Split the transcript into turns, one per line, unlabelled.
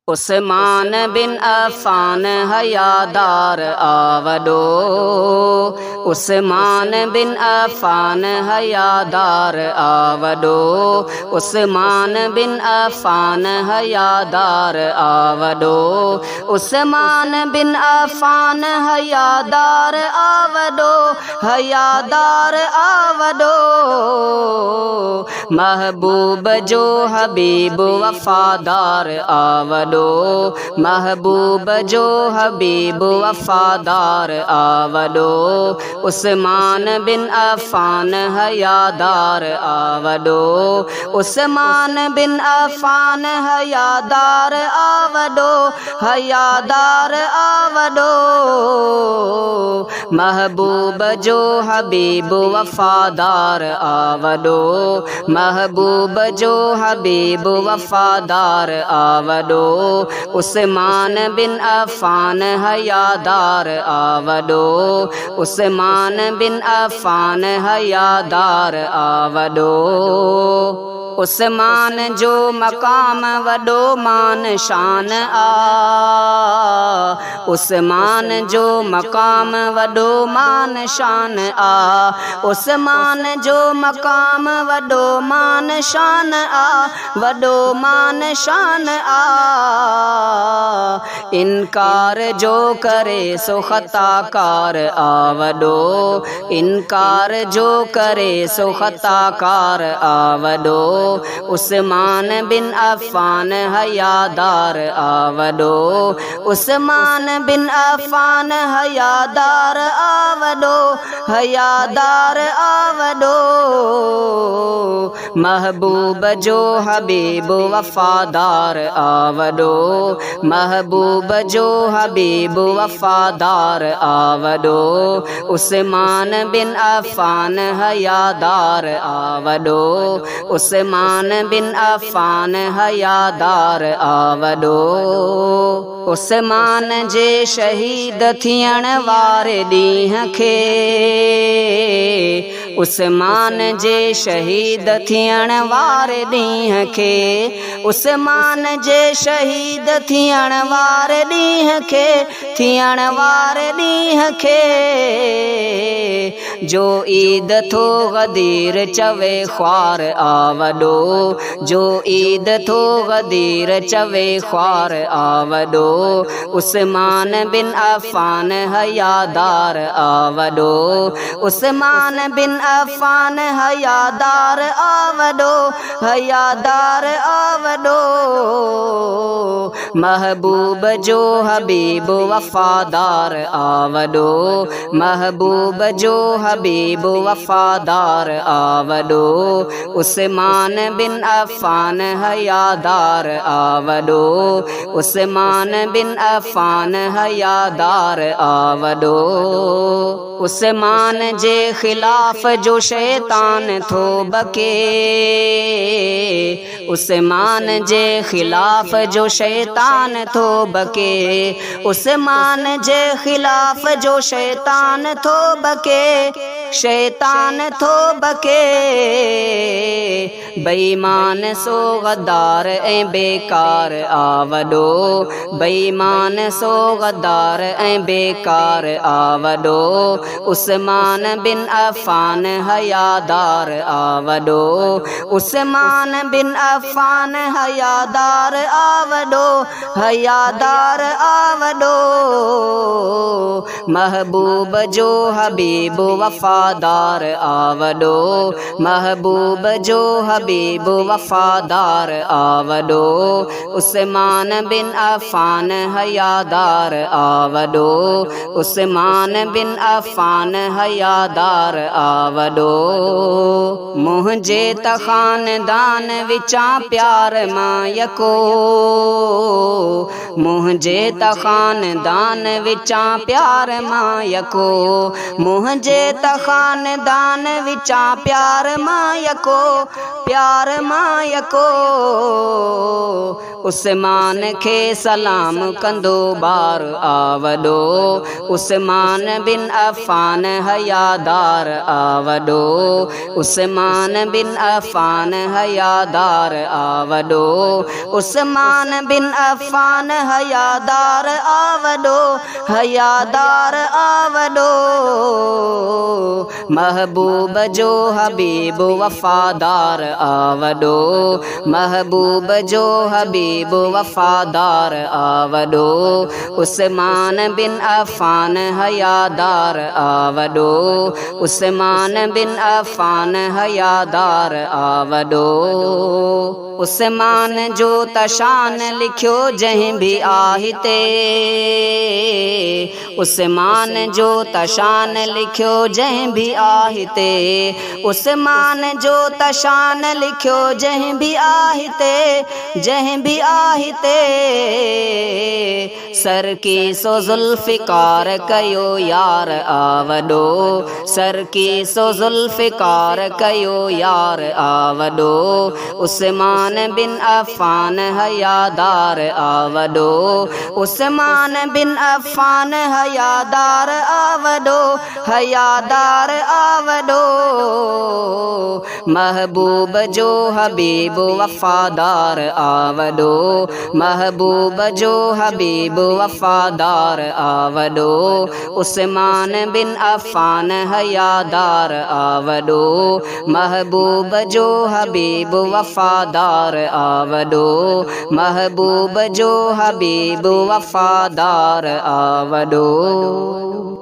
उस्मान बिन अफ़ान हयादार आवडो। उस्मान बिन अफ़ान हयादार आवडो। उस्मान बिन अफ़ान हयादार आवडो। उस्मान बिन अफ़ान हयादार आवडो। हयादार आवडो। महबूब जो हबीब वफ़ादार आवडो। महबूब जो हबीब वफ़ादार आवडो। उस्मान बिन अफ़ान हयादार आवडो। उस्मान बिन अफ़ान हयादार आवडो। हयादार आवडो। महबूब जो हबीब वफ़ादार आवडो। महबूब जो हबीब वफ़ादार आवडो। उस्मान बिन अफ़ान हयादार आवडो। उस्मान बिन अफ़ान हयादार आवडो। उस्मान जो मकाम वडो मान शान आ। उस्मान जो मकाम वडो मान शान आ। उस्मान जो मकाम वडो मान शान आ। वडो मान शान आ। इनकार जो करे सो ख़ताकार आवडो। इनकार जो करे सो ख़ताकार आवडो। उस्मान बिन अफ़ान हयादार आवडो। उस्मान बिन अफ़ान हयादार आवडो। हयादार आवडो। महबूब जो हबीब वफ़ादार आवडो। महबूब जो हबीब वफ़ादार आवडो। उस्मान बिन अफ़ान हयादार आवडो। उस्मान बिन अफ़ान हयादार आवडो। उस्मान जे शहीद थियण वारे ॾींहं खे। उस्मान जे शहीद थियण वारे ॾींहं खे। उस्मान जे शहीद थियण वारे ॾींहं खे। थियण वारे ॾींहं खे। जो ईद थो ग़दीर चवे ख़्वार आवडो। जो ईद थो ग़दीर चवे ख़्वार आवडो। उस्मान बिन अफ़ान हयादार आवडो। उस्मान बिन अफ़ान हयादार आवडो। हयादार आवडो। महबूब जो हबीब वफ़ादार आवडो। महबूब जो हबीब वफ़ादार आवडो। उस्मान बिन अफ़ान हयादार आवडो। उस्मान बिन अफ़ान हयादार आवडो। उस्मान जे ख़िलाफ़ जो शैतान थो बके। उस्मान जे ख़िलाफ़ जो शैतान थो बके। उस्मान जे ख़िलाफ़ जो शैतान थो बके। शैतान थो बके। बेईमान सो गद्दार ऐं बेकार आवडो। बेईमान सो गद्दार ऐं बेकार आवडो। उस्मान बिन अफ़ान हयादार आवडो। उस्मान बिन अफ़ान हयादार आवडो। हयादार आवडो। महबूब जो हबीब वफ़ादार आवडो। महबूब जो हबीब वफ़ादार आवडो। उस्मान बिन अफ़ान हयादार आवडो। उस्मान बिन अफ़ान हयादार आवडो। मुंहिंजे त ख़ानदान विचां प्यार मां यको। मुंहिंजे त ख़ानदान विचां प्यार मां यको मुंहिंजे त ख़ानदान विचां प्यार मां यको प्यार मां यको उस्मान खे सलाम कंदो ॿार आ वॾो उस्मान बिन अफ़ान हयादार आ वॾो उस्मान बिन अफ़ान हयादार आ वॾो उस्मान बिन अफ़ान हयादार आ वॾो हयादार आ वॾो महबूब जो हबीब वफ़ादार आ वॾो महबूब जो हबीब वफ़ादार आ वॾो उस्मान बिन अफ़ान हयादार आ वॾो उस्मान बिन अफ़ान हयादार आ वॾो उस्मान जो त शान लिखियो जंहिं बि आहिते उस्मान जो त शान लिखियो जंहिं बि आहिते उस्मान जो त शान लिखियो जंहिं बि आहिते जंहिं बि आहिते सर की सो ज़ुल्फ़िकार कयो यार आ वॾो सर की सो ज़ुल्फ़िकार कयो यार आ वॾो उस्मान बिन अफ़ान हयादार आ वॾो उस्मान बिन अफ़ान हयादार आ वॾो हयादार आ वॾो महबूब जो हबीब वफ़ादार आ वॾो महबूब जो हबीब वफ़ादार आ वॾो उस्मान बिन अफ़ान हयादार आ वॾो महबूब जो हबीब वफ़ादार आ वॾो महबूब जो हबीब वफ़ादार आ वॾो।